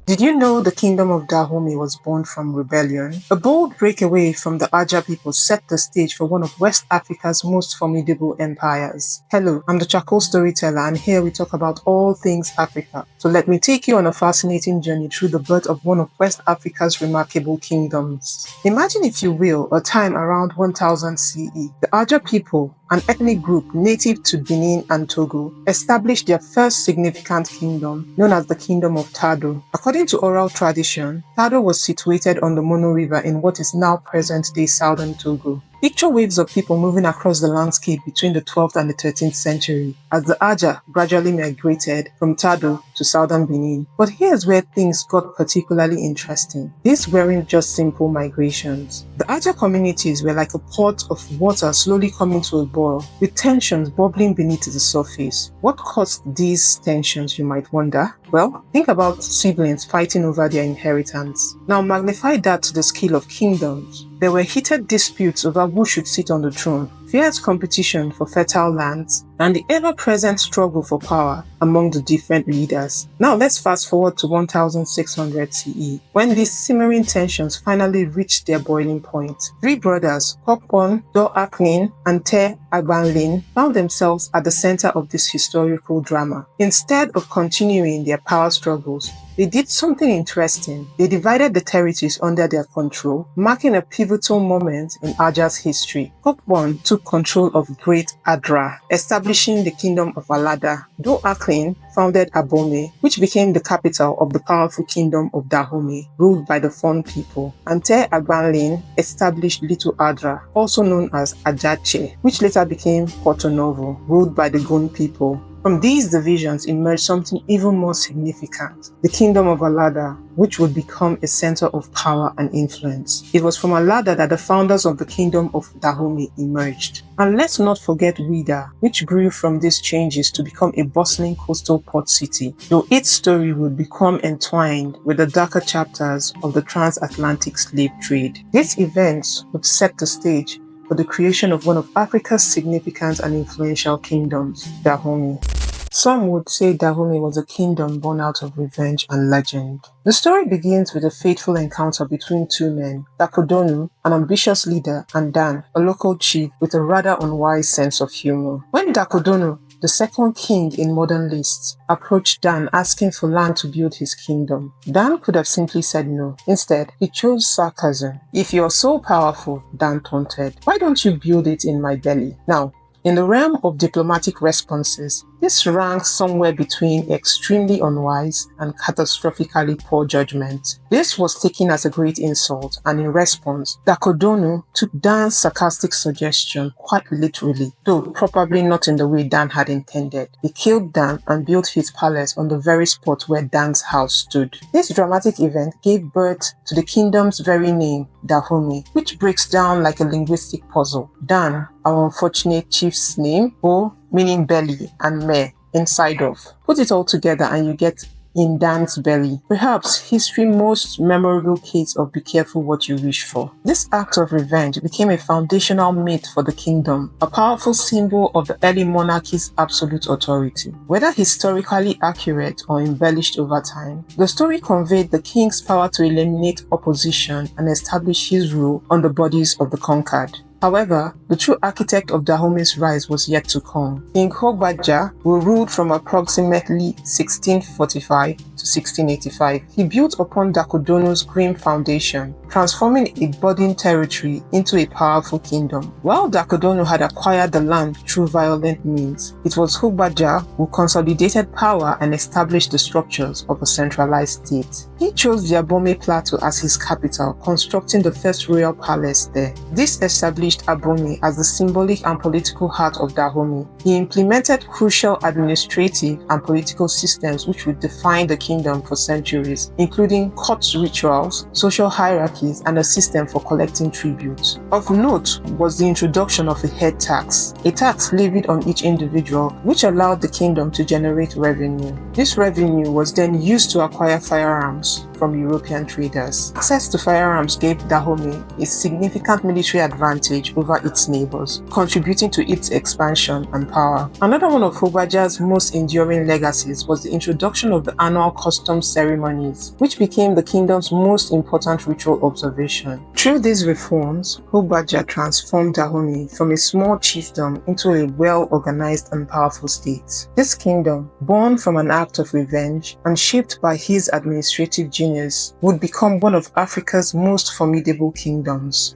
Did you know the kingdom of Dahomey was born from rebellion? A bold breakaway from the Agaja people set the stage for one of West Africa's most formidable empires. Hello, I'm the Charcoal Storyteller, and here we talk about all things Africa. So let me take you on a fascinating journey through the birth of one of West Africa's remarkable kingdoms. Imagine, if you will, a time around 1000 CE. The Aja people, an ethnic group native to Benin and Togo, established their first significant kingdom, known as the Kingdom of Tado. According to oral tradition, Tado was situated on the Mono River in what is now present-day southern Togo. Picture waves of people moving across the landscape between the 12th and the 13th century as the Aja gradually migrated from Tado to southern Benin. But here's where things got particularly interesting. These weren't just simple migrations. The Aja communities were like a pot of water slowly coming to a boil, with tensions bubbling beneath the surface. What caused these tensions, you might wonder? Well, think about siblings fighting over their inheritance. Now magnify that to the scale of kingdoms. There were heated disputes over who should sit on the throne, fierce competition for fertile lands, and the ever-present struggle for power among the different leaders. Now let's fast forward to 1600 CE, when these simmering tensions finally reached their boiling point. Three brothers, Kokpon, Do-Aknin, and Te Agbanlin, found themselves at the center of this historical drama. Instead of continuing their power struggles, they did something interesting. They divided the territories under their control, marking a pivotal moment in Aja's history. Kokpon took control of Great Adra, establishing the Kingdom of Alada. Do-Aklin founded Abomey, which became the capital of the powerful Kingdom of Dahomey, ruled by the Fon people. And Te Agbanlin established Little Adra, also known as Ajache, which later became Porto Novo, ruled by the Gun people. From these divisions emerged something even more significant, the Kingdom of Alada, which would become a center of power and influence. It was from Alada that the founders of the Kingdom of Dahomey emerged. And let's not forget Ouidah, which grew from these changes to become a bustling coastal port city, though its story would become entwined with the darker chapters of the transatlantic slave trade. These events would set the stage for the creation of one of Africa's significant and influential kingdoms, Dahomey. Some would say Dahomey was a kingdom born out of revenge and legend. The story begins with a fateful encounter between two men, Dakodonu, an ambitious leader, and Dan, a local chief with a rather unwise sense of humor. When Dakodonu, the second king in modern lists, approached Dan asking for land to build his kingdom, Dan could have simply said no. Instead, he chose sarcasm. "If you're so powerful," Dan taunted, "why don't you build it in my belly?" Now, in the realm of diplomatic responses, this ranks somewhere between extremely unwise and catastrophically poor judgment. This was taken as a great insult, and in response, Dakodonu took Dan's sarcastic suggestion quite literally, though probably not in the way Dan had intended. He killed Dan and built his palace on the very spot where Dan's house stood. This dramatic event gave birth to the kingdom's very name, Dahomey, which breaks down like a linguistic puzzle. Dan, our unfortunate chief's name, O meaning belly, and me, inside of. Put it all together and you get in Dan's belly. Perhaps history's most memorable case of be careful what you wish for. This act of revenge became a foundational myth for the kingdom, a powerful symbol of the early monarchy's absolute authority. Whether historically accurate or embellished over time, the story conveyed the king's power to eliminate opposition and establish his rule on the bodies of the conquered. However, the true architect of Dahomey's rise was yet to come. King Agaja, who ruled from approximately 1645 to 1685, he built upon Dakodonu's grim foundation, transforming a budding territory into a powerful kingdom. While Dakodonu had acquired the land through violent means, it was Agaja who consolidated power and established the structures of a centralized state. He chose the Abomey plateau as his capital, constructing the first royal palace there. This established Abomey as the symbolic and political heart of Dahomey. He implemented crucial administrative and political systems which would define the kingdom for centuries, including court rituals, social hierarchies, and a system for collecting tribute. Of note was the introduction of a head tax, a tax levied on each individual, which allowed the kingdom to generate revenue. This revenue was then used to acquire firearms, goods from European traders. Access to firearms gave Dahomey a significant military advantage over its neighbors, contributing to its expansion and power. Another one of Agaja's most enduring legacies was the introduction of the annual customs ceremonies, which became the kingdom's most important ritual observation. Through these reforms, Agaja transformed Dahomey from a small chiefdom into a well-organized and powerful state. This kingdom, born from an act of revenge and shaped by his administrative genius, would become one of Africa's most formidable kingdoms.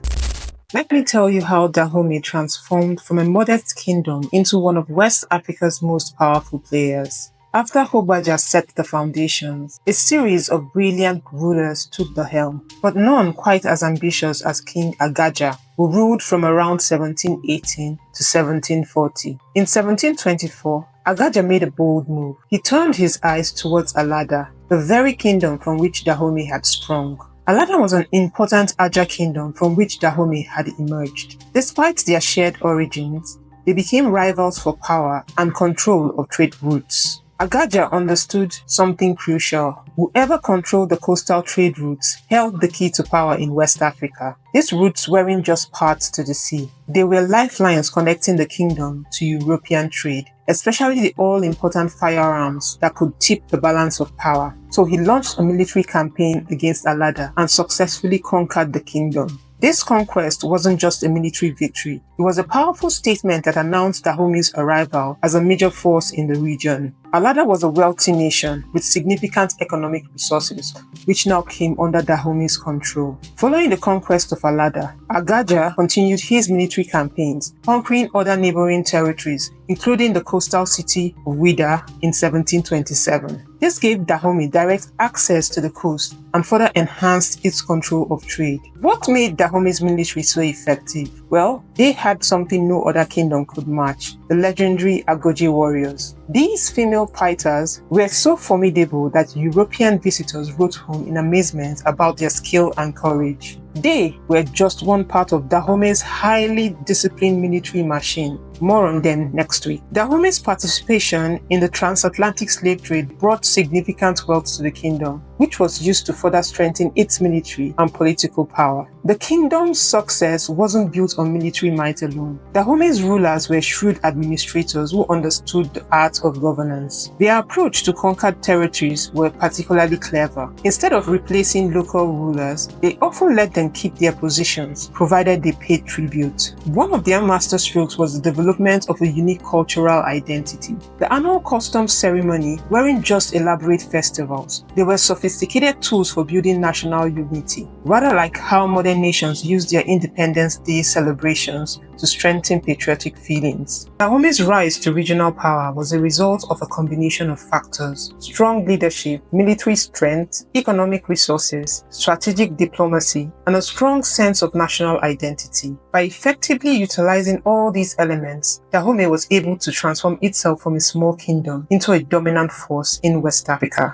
Let me tell you how Dahomey transformed from a modest kingdom into one of West Africa's most powerful players. After Agaja set the foundations, a series of brilliant rulers took the helm, but none quite as ambitious as King Agaja, who ruled from around 1718 to 1740. In 1724, Agaja made a bold move. He turned his eyes towards Alada, the very kingdom from which Dahomey had sprung. Alada was an important Aja kingdom from which Dahomey had emerged. Despite their shared origins, they became rivals for power and control of trade routes. Agaja understood something crucial. Whoever controlled the coastal trade routes held the key to power in West Africa. These routes weren't just paths to the sea. They were lifelines connecting the kingdom to European trade, especially the all-important firearms that could tip the balance of power. So he launched a military campaign against Alada and successfully conquered the kingdom. This conquest wasn't just a military victory. It was a powerful statement that announced Dahomey's arrival as a major force in the region. Alada was a wealthy nation with significant economic resources, which now came under Dahomey's control. Following the conquest of Alada, Agaja continued his military campaigns, conquering other neighboring territories, including the coastal city of Ouidah in 1727. This gave Dahomey direct access to the coast and further enhanced its control of trade. What made Dahomey's military so effective? Well, they had something no other kingdom could match: the legendary Agaja warriors. These female fighters were so formidable that European visitors wrote home in amazement about their skill and courage. They were just one part of Dahomey's highly disciplined military machine. More on them next week. Dahomey's participation in the transatlantic slave trade brought significant wealth to the kingdom, which was used to further strengthen its military and political power. The kingdom's success wasn't built on military might alone. Dahomey's rulers were shrewd administrators who understood the art of governance. Their approach to conquered territories were particularly clever. Instead of replacing local rulers, they often let them keep their positions, provided they paid tribute. One of their masterstrokes was the development of a unique cultural identity. The annual customs ceremony weren't just elaborate festivals. They were sophisticated tools for building national unity, rather like how modern nations use their Independence Day celebrations to strengthen patriotic feelings. Dahomey's rise to regional power was a result of a combination of factors: strong leadership, military strength, economic resources, strategic diplomacy, and a strong sense of national identity. By effectively utilizing all these elements, Dahomey was able to transform itself from a small kingdom into a dominant force in West Africa.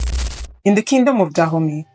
In the kingdom of Dahomey,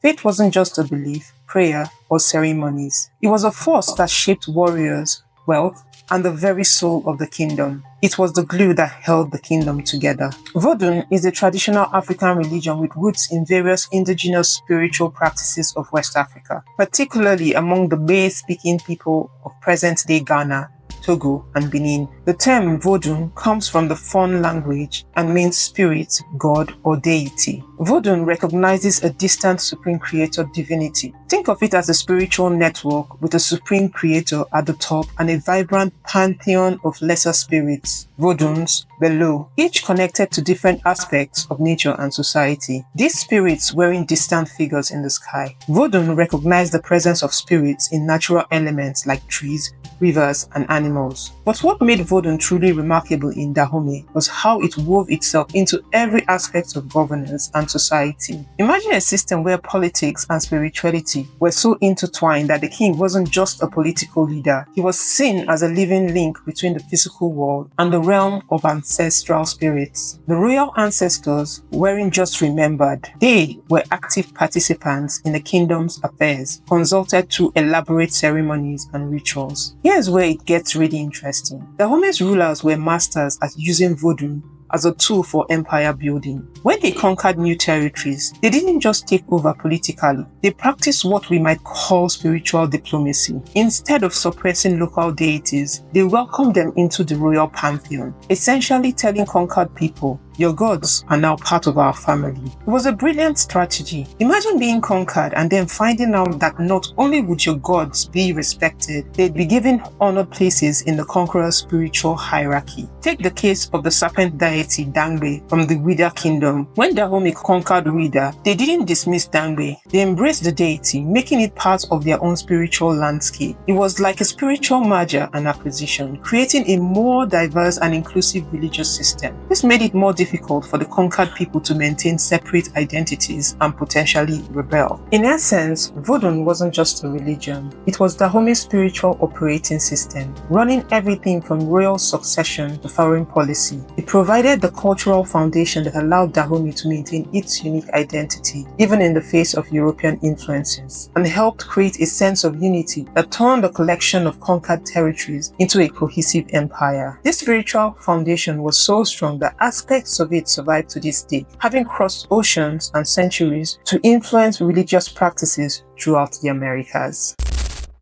faith wasn't just a belief, prayer, or ceremonies. It was a force that shaped warriors, wealth, and the very soul of the kingdom. It was the glue that held the kingdom together. Vodun is a traditional African religion with roots in various indigenous spiritual practices of West Africa, particularly among the May-speaking people of present-day Ghana, Togo, and Benin. The term Vodun comes from the Fon language and means spirit, god, or deity. Vodun recognizes a distant supreme creator divinity. Think of it as a spiritual network with a supreme creator at the top and a vibrant pantheon of lesser spirits, Voduns, below, each connected to different aspects of nature and society. These spirits weren't distant figures in the sky. Vodun recognized the presence of spirits in natural elements like trees, rivers, and animals. But what made Vodun truly remarkable in Dahomey was how it wove itself into every aspect of governance and society. Imagine a system where politics and spirituality were so intertwined that the king wasn't just a political leader. He was seen as a living link between the physical world and the realm of ancestral spirits. The royal ancestors weren't just remembered. They were active participants in the kingdom's affairs, consulted through elaborate ceremonies and rituals. Here's where it gets really interesting. Dahomey's rulers were masters at using Vodun as a tool for empire building. When they conquered new territories, they didn't just take over politically, they practiced what we might call spiritual diplomacy. Instead of suppressing local deities, they welcomed them into the royal pantheon, essentially telling conquered people, your gods are now part of our family. It was a brilliant strategy. Imagine being conquered and then finding out that not only would your gods be respected, they'd be given honored places in the conqueror's spiritual hierarchy. Take the case of the serpent deity Dahomey from the Wida kingdom. When Dahomey conquered Wida, they didn't dismiss Dahomey. They embraced the deity, making it part of their own spiritual landscape. It was like a spiritual merger and acquisition, creating a more diverse and inclusive religious system. This made it more difficult for the conquered people to maintain separate identities and potentially rebel. In essence, Vodun wasn't just a religion. It was Dahomey's spiritual operating system, running everything from royal succession to foreign policy. It provided the cultural foundation that allowed Dahomey to maintain its unique identity, even in the face of European influences, and helped create a sense of unity that turned a collection of conquered territories into a cohesive empire. This spiritual foundation was so strong that aspects of it survived to this day, having crossed oceans and centuries to influence religious practices throughout the Americas.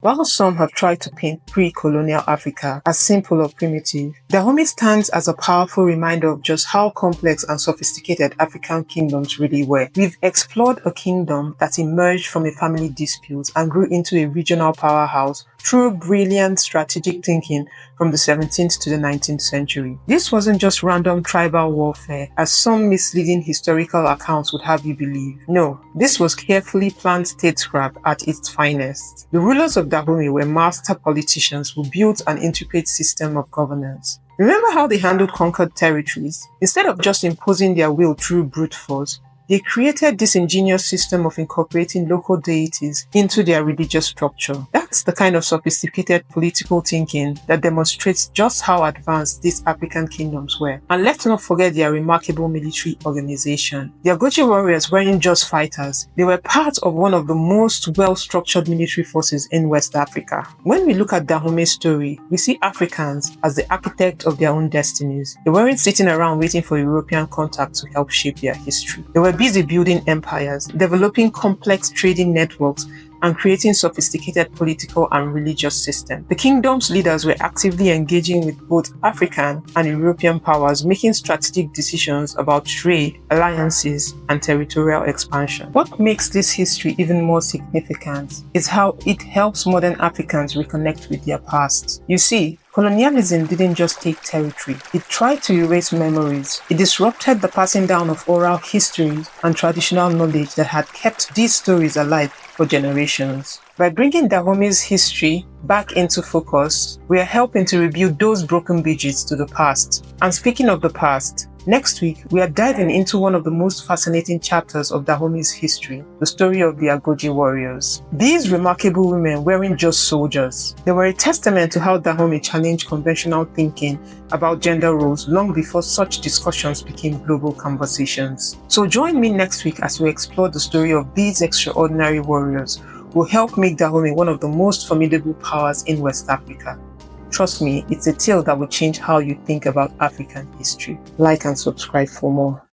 While some have tried to paint pre-colonial Africa as simple or primitive, Dahomey stands as a powerful reminder of just how complex and sophisticated African kingdoms really were. We've explored a kingdom that emerged from a family dispute and grew into a regional powerhouse through brilliant strategic thinking from the 17th to the 19th century. This wasn't just random tribal warfare, as some misleading historical accounts would have you believe. No, this was carefully planned statecraft at its finest. The rulers of Dahomey were master politicians who built an intricate system of governance. Remember how they handled conquered territories? Instead of just imposing their will through brute force, they created this ingenious system of incorporating local deities into their religious structure. That's the kind of sophisticated political thinking that demonstrates just how advanced these African kingdoms were. And let's not forget their remarkable military organization. The Agaja warriors weren't just fighters, they were part of one of the most well-structured military forces in West Africa. When we look at Dahomey's story, we see Africans as the architect of their own destinies. They weren't sitting around waiting for European contact to help shape their history. They were busy building empires, developing complex trading networks, and creating sophisticated political and religious systems. The kingdom's leaders were actively engaging with both African and European powers, making strategic decisions about trade, alliances, and territorial expansion. What makes this history even more significant is how it helps modern Africans reconnect with their past. You see, colonialism didn't just take territory, it tried to erase memories. It disrupted the passing down of oral histories and traditional knowledge that had kept these stories alive for generations. By bringing Dahomey's history back into focus, we are helping to rebuild those broken bridges to the past. And speaking of the past, next week we are diving into one of the most fascinating chapters of Dahomey's history, the story of the Agaja warriors. These remarkable women weren't just soldiers. They were a testament to how Dahomey challenged conventional thinking about gender roles long before such discussions became global conversations. So join me next week as we explore the story of these extraordinary warriors who helped make Dahomey one of the most formidable powers in West Africa. Trust me, it's a tale that will change how you think about African history. Like and subscribe for more.